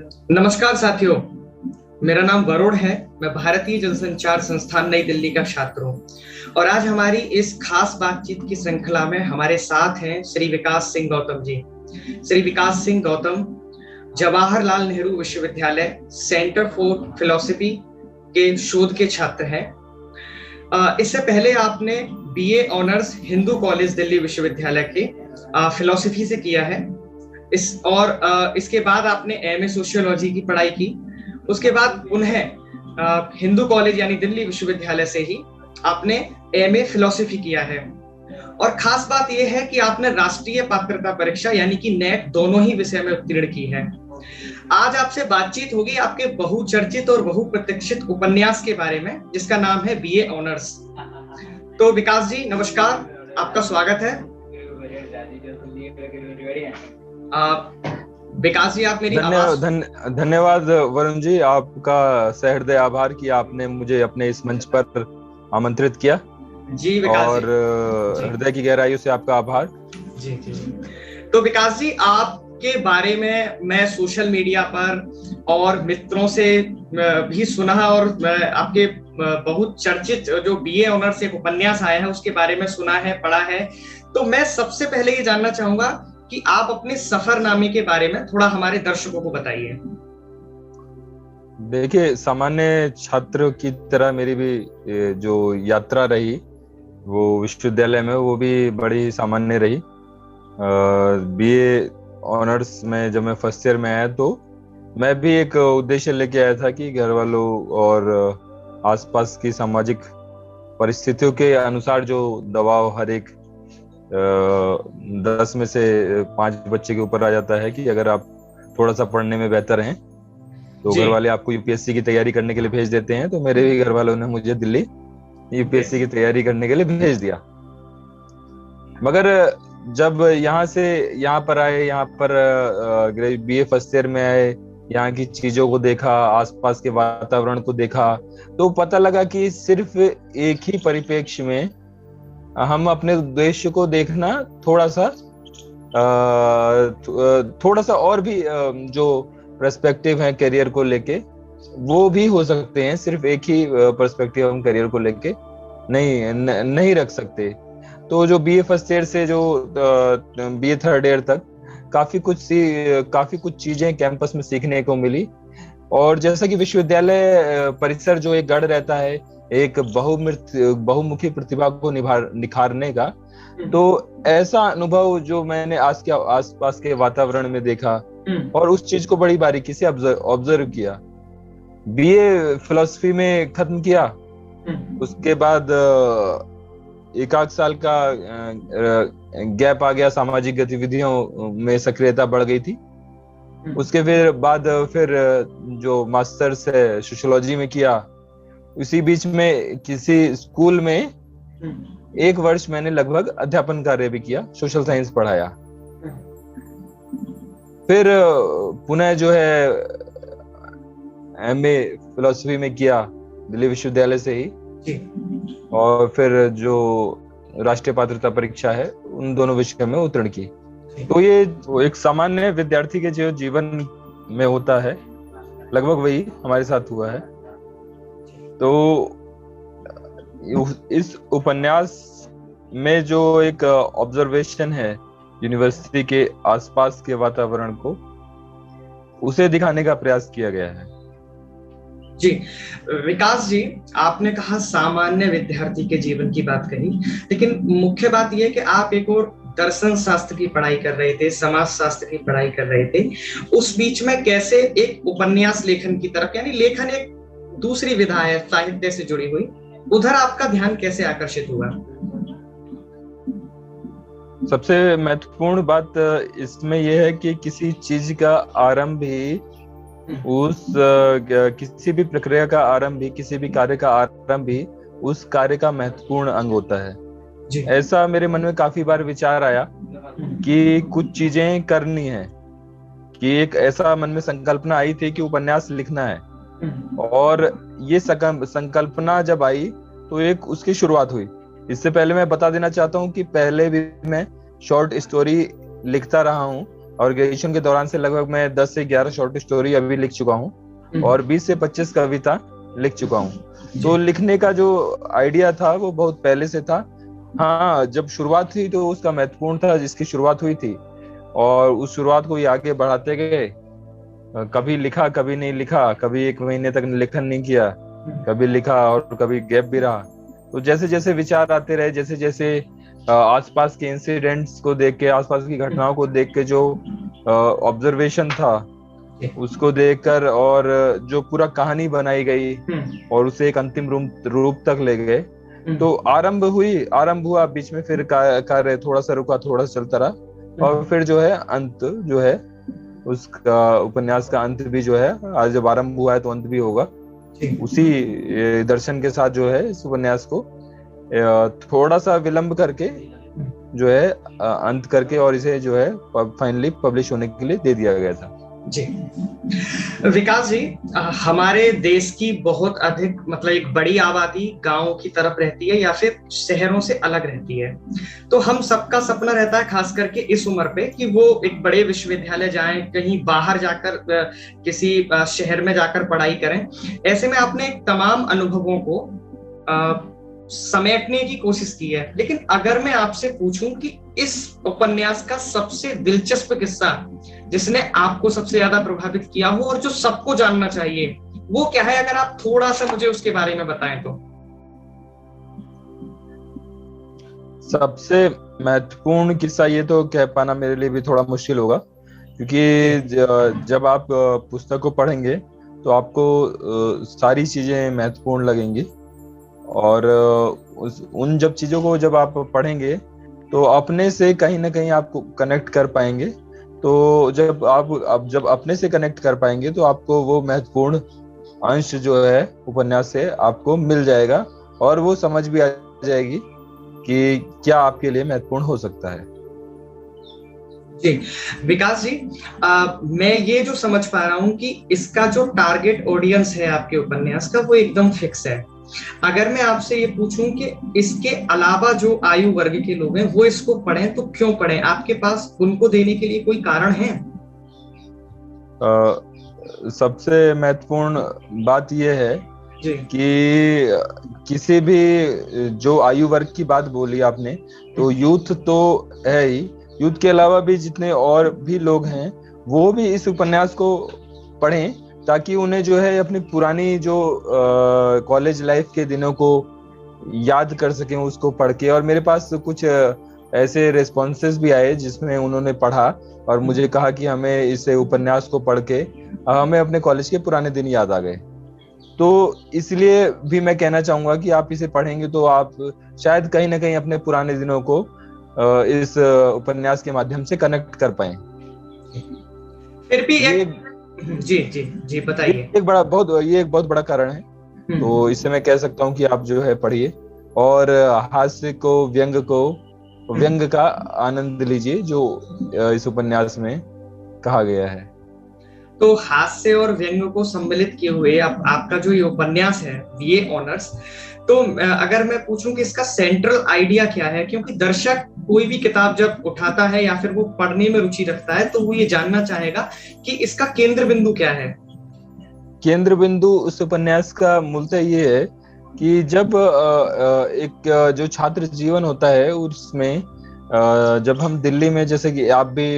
नमस्कार साथियों। मेरा नाम वरुण है। मैं भारतीय जनसंचार संस्थान नई दिल्ली का छात्र हूँ और आज हमारी इस खास बातचीत की श्रृंखला में हमारे साथ हैं श्री विकास सिंह गौतम जी। श्री विकास सिंह गौतम जवाहरलाल नेहरू विश्वविद्यालय सेंटर फॉर फिलोसफी के शोध के छात्र हैं। इससे पहले आपने BA honours Hindu college Delhi विश्वविद्यालय के फिलोसफी से किया है। इसके बाद आपने एमए सोशियोलॉजी की पढ़ाई की। उसके बाद पुनः हिंदू कॉलेज यानी दिल्ली विश्वविद्यालय से ही आपने एमए फिलोसफी किया है। और खास बात यह है कि आपने राष्ट्रीय पात्रता परीक्षा यानी कि नेट दोनों ही विषय में उत्तीर्ण की है। आज आपसे बातचीत होगी आपके बहुचर्चित और बहुप्रतीक्षित उपन्यास के बारे में, जिसका नाम है बीए ऑनर्स। तो विकास जी नमस्कार, आपका स्वागत है। विकास जी आप मेरी धन्यवाद वरुण जी, आपका सहृदय आभार कि आपने मुझे अपने इस मंच पर आमंत्रित किया। जी विकास और हृदय की गहराइयों से आपका आभार। जी जी। तो विकास जी आपके बारे में मैं सोशल मीडिया पर और मित्रों से भी सुना और आपके बहुत चर्चित जो बीए ऑनर्स एक उपन्यास आया है उसके बारे में सुना है, पढ़ा है। तो मैं सबसे पहले ये जानना चाहूंगा कि आप अपने सफरनामे के बारे में थोड़ा हमारे दर्शकों को बताइए। देखिए, सामान्य छात्र की तरह मेरी भी जो यात्रा रही वो विश्वविद्यालय में, वो भी बड़ी सामान्य रही। बीए ऑनर्स में जब मैं फर्स्ट ईयर में आया तो मैं भी एक उद्देश्य लेके आया था कि घर वालों और आसपास की सामाजिक परिस्थितियों के अनुसार जो दबाव हर एक 10 में से 5 बच्चे के ऊपर आ जाता है कि अगर आप थोड़ा सा पढ़ने में बेहतर हैं तो घर वाले आपको यूपीएससी की तैयारी करने के लिए भेज देते हैं। तो मेरे भी घर वालों ने मुझे दिल्ली यूपीएससी की तैयारी करने के लिए भेज दिया। मगर जब यहाँ पर आए, यहाँ पर बीए फर्स्ट ईयर में आए, यहाँ की चीजों को देखा, आसपास के वातावरण को देखा, तो पता लगा कि सिर्फ एक ही परिप्रेक्ष्य में हम अपने उद्देश्य को देखना थोड़ा सा और भी जो पर्सपेक्टिव है करियर को लेके वो भी हो सकते हैं। सिर्फ एक ही पर्सपेक्टिव हम करियर को लेके नहीं रख सकते। तो जो बीए फर्स्ट ईयर से जो बीए थर्ड ईयर तक काफी कुछ चीजें कैंपस में सीखने को मिली। और जैसा कि विश्वविद्यालय परिसर जो एक गढ़ रहता है एक बहुमुखी प्रतिभा को निखारने का, तो ऐसा अनुभव जो मैंने आसपास के वातावरण में देखा और उस चीज को बड़ी बारीकी से ऑब्जर्व किया। बीए फिलोसफी में खत्म किया। उसके बाद एक आध साल का गैप आ गया, सामाजिक गतिविधियों में सक्रियता बढ़ गई थी। उसके बाद जो मास्टर्स है सोशियोलॉजी में किया। उसी बीच में किसी स्कूल में 1 वर्ष मैंने लगभग अध्यापन कार्य भी किया, सोशल साइंस पढ़ाया। फिर पुनः जो है एमए फिलोसफी में किया दिल्ली विश्वविद्यालय से ही। और फिर जो राष्ट्रीय पात्रता परीक्षा है उन दोनों विषय में उत्तीर्ण की। तो ये एक सामान्य विद्यार्थी के जो जीवन में होता है लगभग वही हमारे साथ हुआ है। तो इस उपन्यास में जो एक ऑब्जर्वेशन है यूनिवर्सिटी के आसपास के वातावरण को, उसे दिखाने का प्रयास किया गया है। जी विकास जी, आपने कहा सामान्य विद्यार्थी के जीवन की बात कही, लेकिन मुख्य बात यह है कि आप एक और दर्शन शास्त्र की पढ़ाई कर रहे थे, समाज शास्त्र की पढ़ाई कर रहे थे। उस बीच में कैसे एक उपन्यास लेखन की तरफ, यानी लेखन एक दूसरी विधा है साहित्य से जुड़ी हुई, उधर आपका ध्यान कैसे आकर्षित हुआ? सबसे महत्वपूर्ण बात इसमें यह है कि किसी चीज का आरंभ ही किसी भी प्रक्रिया का आरंभ भी, किसी भी कार्य का आरंभ भी उस कार्य का महत्वपूर्ण अंग होता है। ऐसा मेरे मन में काफी बार विचार आया कि कुछ चीजें करनी है, कि एक ऐसा मन में संकल्पना आई थी कि उपन्यास लिखना है। और ये संकल्पना जब आई तो एक उसकी शुरुआत हुई। इससे पहले मैं बता देना चाहता हूँ कि पहले भी मैं शॉर्ट स्टोरी लिखता रहा हूँ और ग्रेजुएशन के दौरान से लगभग मैं 10 से 11 शॉर्ट स्टोरी अभी लिख चुका हूँ और 20 से 25 कविता लिख चुका हूँ। तो लिखने का जो आइडिया था वो बहुत पहले से था। हाँ, जब शुरुआत हुई तो उसका महत्वपूर्ण था जिसकी शुरुआत हुई थी, और उस शुरुआत को ये आगे बढ़ाते गए। कभी लिखा, कभी नहीं लिखा, कभी 1 महीने तक लेखन नहीं किया, कभी लिखा और कभी गैप भी रहा। तो जैसे जैसे विचार आते रहे, जैसे जैसे आसपास के इंसिडेंट्स को देख के, आसपास की घटनाओं को देख के जो ऑब्जर्वेशन था उसको देखकर, और जो पूरा कहानी बनाई गई और उसे एक अंतिम रूप तक ले गए। तो आरंभ हुआ, बीच में फिर कार्य थोड़ा सा रुका, थोड़ा सा चलता रहा, और फिर जो है अंत जो है उसका, उपन्यास का अंत भी जो है, आज जब आरंभ हुआ है तो अंत भी होगा। उसी दर्शन के साथ जो है इस उपन्यास को थोड़ा सा विलंब करके जो है अंत करके, और इसे जो है फाइनली पब्लिश होने के लिए दे दिया गया था। जी विकास जी, हमारे देश की बहुत अधिक मतलब एक बड़ी आबादी गांवों की तरफ रहती है या फिर शहरों से अलग रहती है। तो हम सबका सपना रहता है खास करके इस उम्र पे कि वो एक बड़े विश्वविद्यालय जाएं, कहीं बाहर जाकर किसी शहर में जाकर पढ़ाई करें। ऐसे में आपने तमाम अनुभवों को समेटने की कोशिश की है, लेकिन अगर मैं आपसे पूछूं कि इस उपन्यास का सबसे दिलचस्प किस्सा जिसने आपको सबसे ज्यादा प्रभावित किया हो और जो सबको जानना चाहिए, वो क्या है? अगर आप थोड़ा सा मुझे उसके बारे में बताएं तो। सबसे महत्वपूर्ण किस्सा ये तो कह पाना मेरे लिए भी थोड़ा मुश्किल होगा, क्योंकि जब आप पुस्तक को पढ़ेंगे तो आपको सारी चीजें महत्वपूर्ण लगेंगी, और उन जब चीजों को जब आप पढ़ेंगे तो अपने से कहीं ना कहीं आपको कनेक्ट कर पाएंगे। तो जब जब अपने से कनेक्ट कर पाएंगे तो आपको वो महत्वपूर्ण अंश जो है उपन्यास से आपको मिल जाएगा, और वो समझ भी आ जाएगी कि क्या आपके लिए महत्वपूर्ण हो सकता है। जी विकास जी, मैं ये जो समझ पा रहा हूँ कि इसका जो टारगेट ऑडियंस है आपके उपन्यास का वो एकदम फिक्स है। अगर मैं आपसे ये पूछूं कि इसके अलावा जो आयु वर्ग के लोग हैं वो इसको पढ़ें तो क्यों पढ़ें? आपके पास उनको देने के लिए कोई कारण है? सबसे महत्वपूर्ण बात यह है कि किसी भी जो आयु वर्ग की बात बोली आपने, तो यूथ तो है ही, यूथ के अलावा भी जितने और भी लोग हैं वो भी इस उपन्यास को पढ़ें, ताकि उन्हें जो है अपनी पुरानी जो कॉलेज लाइफ के दिनों को याद कर सकें उसको पढ़ के। और मेरे पास कुछ ऐसे रिस्पॉन्सेस भी आए जिसमें उन्होंने पढ़ा और मुझे कहा कि हमें इस उपन्यास को पढ़ के हमें अपने कॉलेज के पुराने दिन याद आ गए। तो इसलिए भी मैं कहना चाहूंगा कि आप इसे पढ़ेंगे तो आप शायद कहीं ना कहीं अपने पुराने दिनों को इस उपन्यास के माध्यम से कनेक्ट कर पाए। फिर भी जी जी जी बताइए। ये एक बहुत बड़ा कारण है। तो इससे मैं कह सकता हूँ कि आप जो है पढ़िए और हास्य को, व्यंग का आनंद लीजिए जो इस उपन्यास में कहा गया है। तो हास्य और व्यंग को सम्मिलित किए हुए आपका जो ये उपन्यास है, ये ऑनर्स, तो अगर मैं पूछूं कि इसका सेंट्रल आइडिया क्या है, क्योंकि दर्शक कोई भी किताब जब उठाता है या फिर वो पढ़ने में रुचि रखता है तो वो ये जानना चाहेगा कि इसका केंद्र बिंदु क्या है। केंद्र बिंदु उस उपन्यास का मूलतः ये है कि जब एक जो छात्र जीवन होता है उसमें जब हम दिल्ली में, जैसे कि आप भी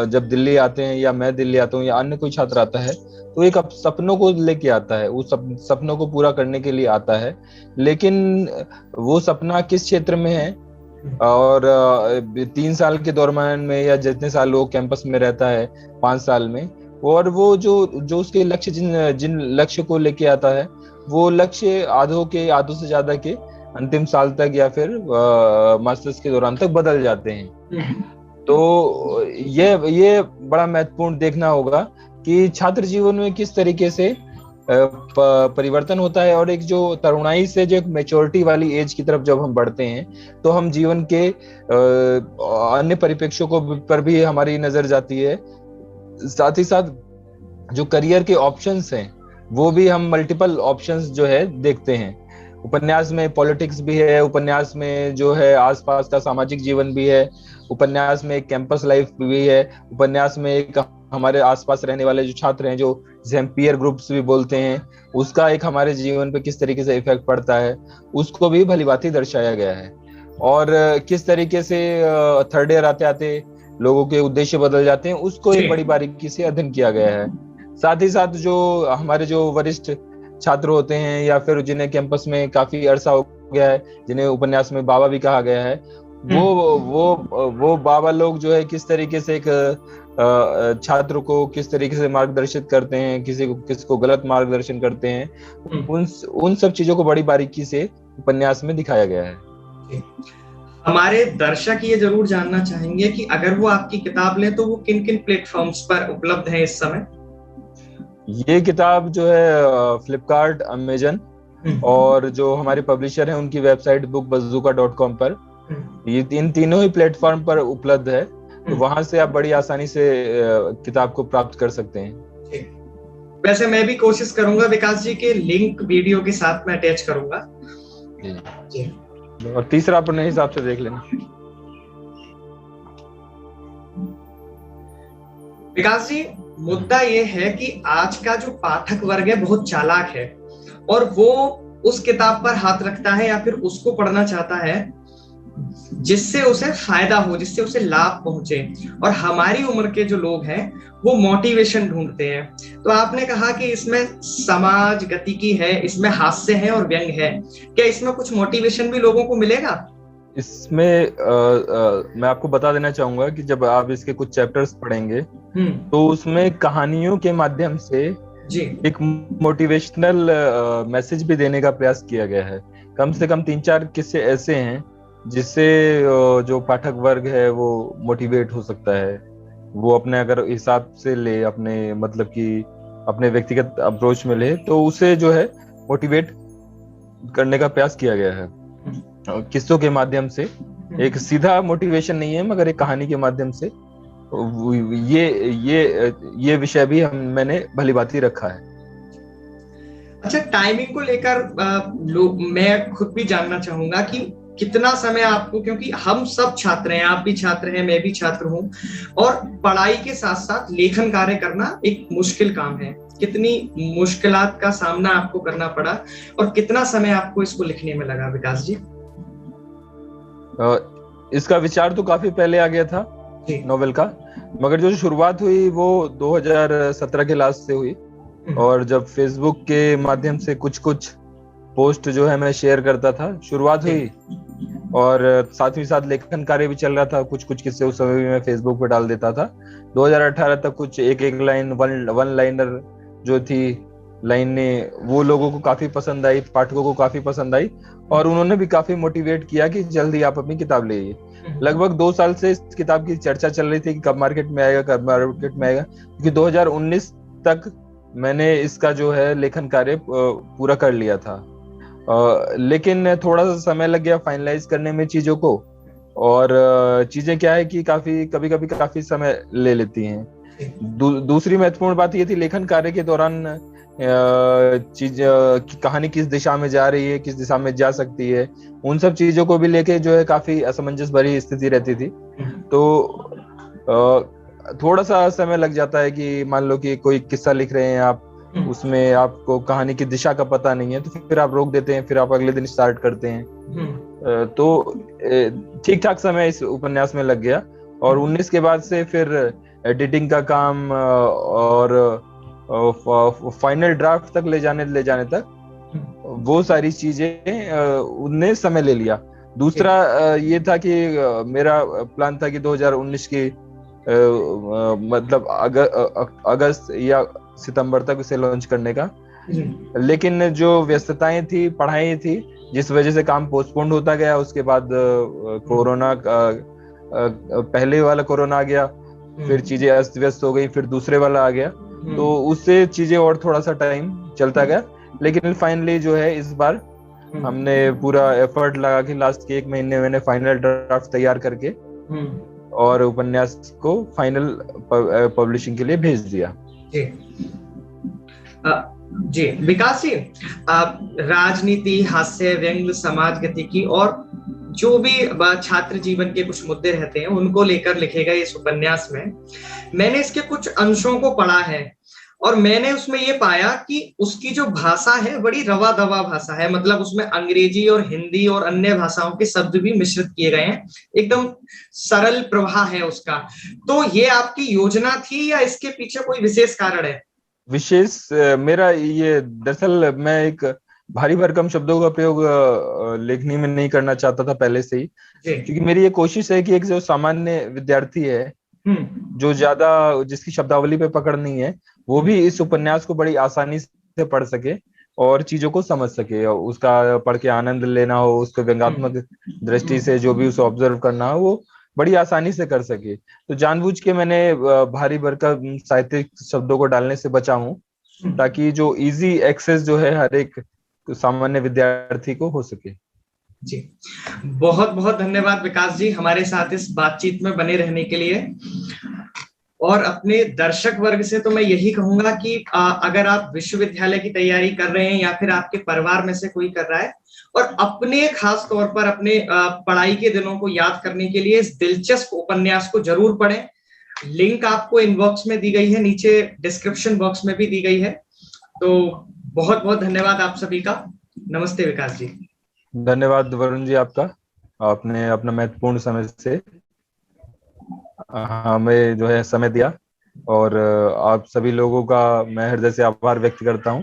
जब दिल्ली आते हैं या मैं दिल्ली आता हूँ या अन्य कोई छात्र आता है, तो एक सपनों को लेके आता है, उस सपनों को पूरा करने के लिए आता है। लेकिन वो सपना किस क्षेत्र में है और 3 साल के दौरान में या जितने साल वो कैंपस में रहता है 5 साल में, और वो जो उसके लक्ष्य जिन लक्ष्य को लेके आता है वो लक्ष्य आधों से ज्यादा के अंतिम साल तक या फिर मास्टर्स के दौरान तक बदल जाते हैं। तो ये बड़ा महत्वपूर्ण देखना होगा कि छात्र जीवन में किस तरीके से परिवर्तन होता है, और एक जो तरुणाई से जो एक मैच्योरिटी वाली एज की तरफ जब हम बढ़ते हैं तो हम जीवन के अन्य परिप्रेक्ष्यों को पर भी हमारी नजर जाती है। साथ ही साथ जो करियर के ऑप्शंस हैं वो भी हम मल्टीपल ऑप्शंस जो है देखते हैं। उपन्यास में पॉलिटिक्स भी है, उपन्यास में जो है आसपास का सामाजिक जीवन भी है, उपन्यास में एक कैंपस लाइफ भी है, उपन्यास में एक हमारे आसपास रहने वाले जो छात्र हैं, जो जिसे हम पीयर ग्रुप्स भी बोलते हैं, उसका एक हमारे जीवन पे किस तरीके से इफेक्ट पड़ता है, उसको भी भलीभांति दर्शाया गया है। और किस तरीके से थर्ड ईयर आते आते लोगों के उद्देश्य बदल जाते हैं, उसको एक बड़ी बारीकी से अध्ययन किया गया है। साथ ही साथ जो हमारे जो वरिष्ठ छात्र होते हैं, या फिर जिन्हें कैंपस में काफी अरसा हो गया है, जिन्हें उपन्यास में बाबा भी कहा गया है, वो बाबा लोग जो है किस तरीके से एक छात्र को किस तरीके से मार्गदर्शित करते हैं, किसी को गलत मार्गदर्शन करते हैं, उन सब चीजों को बड़ी बारीकी से उपन्यास में दिखाया गया है। हमारे दर्शक ये जरूर जानना चाहेंगे कि अगर वो आपकी किताब लें तो वो किन किन प्लेटफॉर्म्स पर उपलब्ध है इस समय? ये किताब जो है फ्लिपकार्ट, अमेजन और जो हमारे पब्लिशर हैं उनकी वेबसाइट bookbazooka.com पर, ये इन तीनों ही प्लेटफॉर्म पर उपलब्ध है। तो वहां से आप बड़ी आसानी से किताब को प्राप्त कर सकते हैं। वैसे मैं भी कोशिश करूंगा विकास जी के लिंक वीडियो के साथ में अटैच करूंगा जी। और तीसरा अपने हिसाब से देख लेना। विकास जी, मुद्दा ये है कि आज का जो पाठक वर्ग है बहुत चालाक है और वो उस किताब पर हाथ रखता है या फिर उसको पढ़ना चाहता है जिससे उसे फायदा हो, जिससे उसे लाभ पहुंचे। और हमारी उम्र के जो लोग हैं वो मोटिवेशन ढूंढते हैं। तो आपने कहा कि इसमें समाज गतिकी है, इसमें हास्य है और व्यंग है, क्या इसमें कुछ मोटिवेशन भी लोगों को मिलेगा? इसमें मैं आपको बता देना चाहूंगा कि जब आप इसके कुछ चैप्टर्स पढ़ेंगे तो उसमें कहानियों के माध्यम से जी एक मोटिवेशनल मैसेज भी देने का प्रयास किया गया है। कम से कम 3-4 किस्से ऐसे हैं जिससे जो पाठक वर्ग है वो मोटिवेट हो सकता है। वो अपने अगर हिसाब से ले, अपने मतलब कि अपने व्यक्तिगत अप्रोच में ले, तो उसे जो है मोटिवेट करने का प्रयास किया गया है किस्सों के माध्यम से। एक सीधा मोटिवेशन नहीं है, मगर एक कहानी के माध्यम से ये विषय भी मैंने भलीभांति रखा है। अच्छा, टाइमिंग को लेकर मैं खुद भी जानना चाहूंगा कि कितना समय आपको, क्योंकि हम सब छात्र हैं, आप भी छात्र हैं, मैं भी छात्र हूं, और पढ़ाई के साथ साथ लेखन कार्य करना एक मुश्किल काम है। कितनी मुश्किलात का सामना आपको करना पड़ा और कितना समय आपको इसको लिखने में लगा विकास जी? इसका विचार तो काफी पहले आ गया था नोवेल का, मगर जो शुरुआत हुई वो 2017 के लास्ट से हुई। और जब फेसबुक के माध्यम से कुछ पोस्ट जो है मैं शेयर करता था, शुरुआत हुई, और साथ ही साथ लेखन कार्य भी चल रहा था। कुछ किस्से उस समय भी मैं फेसबुक पे डाल देता था। 2018 तक कुछ एक लाइन, वन लाइनर जो थी लाइनें, वो लोगों को काफी पसंद आई, पाठकों को काफी पसंद आई, और उन्होंने भी काफी मोटिवेट किया कि जल्दी आप अपनी किताब ले आइए। लगभग 2 साल से इस किताब की चर्चा चल रही थी कि कब मार्केट में आएगा, क्योंकि 2019 तक मैंने इसका जो है लेखन कार्य पूरा कर लिया था। लेकिन थोड़ा सा समय लग गया फाइनलाइज करने में चीजों को, और चीजें क्या है कि कभी कभी काफी समय ले लेती हैं। दूसरी महत्वपूर्ण बात ये थी, लेखन कार्य के दौरान कहानी किस दिशा में जा रही है, किस दिशा में जा सकती है, उन सब चीजों को भी लेके जो है काफी असमंजस भरी स्थिति रहती थी। तो थोड़ा सा समय लग जाता है कि मान लो कि कोई किस्सा लिख रहे हैं आप, उसमें आपको कहानी की दिशा का पता नहीं है, तो फिर आप रोक देते हैं, फिर आप अगले दिन स्टार्ट करते हैं। तो ठीक ठाक समय इस उपन्यास में लग गया। और 19 के बाद से फिर एडिटिंग का काम और फाइनल ड्राफ्ट तक ले जाने तक वो सारी चीजें उनने समय ले लिया। दूसरा ये था कि मेरा प्लान था कि 2019 की मतलब अगस्त या सितंबर तक इसे लॉन्च करने का, लेकिन जो व्यस्तताएं थी, पढ़ाई थी, जिस वजह से काम पोस्टपोन होता गया। उसके बाद कोरोना पहले वाला कोरोना आ गया, फिर चीजें अस्त व्यस्त हो गई, फिर दूसरे वाला आ गया, तो उससे चीजें और थोड़ा सा टाइम चलता गया। लेकिन फाइनली जो है इस बार हमने पूरा एफर्ट लगा के लास्ट के 1 महीने मैंने फाइनल ड्राफ्ट तैयार करके और उपन्यास को फाइनल पब्लिशिंग के लिए भेज दिया। जी विकास जी, आप राजनीति, हास्य, व्यंग्य, समाज गतिकी और जो भी छात्र जीवन के कुछ मुद्दे रहते हैं उनको लेकर लिखे गए इस उपन्यास में मैंने इसके कुछ अंशों को पढ़ा है और मैंने उसमें ये पाया कि उसकी जो भाषा है बड़ी रवा दवा भाषा है। मतलब उसमें अंग्रेजी और हिंदी और अन्य भाषाओं के शब्द भी मिश्रित किए गए हैं, एकदम सरल प्रवाह है उसका। तो ये आपकी योजना थी या इसके पीछे कोई विशेष कारण है? विशेष मेरा ये दरअसल मैं एक भारी भरकम शब्दों का प्रयोग लेखनी में नहीं करना चाहता था पहले से ही, क्योंकि मेरी ये कोशिश है कि एक जो सामान्य विद्यार्थी है जो ज्यादा जिसकी शब्दावली पे पकड़ नहीं है, वो भी इस उपन्यास को बड़ी आसानी से पढ़ सके और चीजों को समझ सके, और उसका पढ़ के आनंद लेना हो, उसको व्यंग्यात्मक दृष्टि से जो भी उसे ऑब्जर्व करना हो वो बड़ी आसानी से कर सके। तो जानबूझ के मैंने भारी भरकम साहित्यिक शब्दों को डालने से बचा हूं, ताकि जो इजी एक्सेस जो है हर एक सामान्य विद्यार्थी को हो सके। जी बहुत बहुत धन्यवाद विकास जी हमारे साथ इस बातचीत में बने रहने के लिए। और अपने दर्शक वर्ग से तो मैं यही कहूंगा कि अगर आप विश्वविद्यालय की तैयारी कर रहे हैं या फिर आपके परिवार में से कोई कर रहा है और अपने खास तौर पर अपने पढ़ाई के दिनों को याद करने के लिए इस दिलचस्प उपन्यास को जरूर पढ़ें। लिंक आपको इनबॉक्स में दी गई है, नीचे डिस्क्रिप्शन बॉक्स में भी दी गई है। तो बहुत बहुत धन्यवाद आप सभी का। नमस्ते विकास जी। धन्यवाद वरुण जी आपका, आपने अपना महत्वपूर्ण समय से हमें जो है समय दिया, और आप सभी लोगों का मैं हृदय से आभार व्यक्त करता हूं।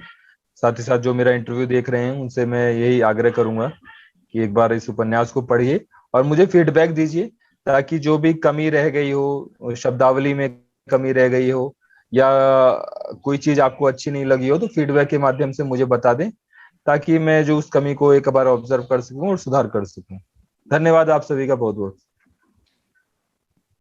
साथ ही साथ जो मेरा इंटरव्यू देख रहे हैं उनसे मैं यही आग्रह करूंगा कि एक बार इस उपन्यास को पढ़िए और मुझे फीडबैक दीजिए, ताकि जो भी कमी रह गई हो, शब्दावली में कमी रह गई हो या कोई चीज आपको अच्छी नहीं लगी हो, तो फीडबैक के माध्यम से मुझे बता दें, ताकि मैं जो उस कमी को एक बार ऑब्जर्व कर सकूं और सुधार कर सकूं। धन्यवाद आप सभी का बहुत बहुत।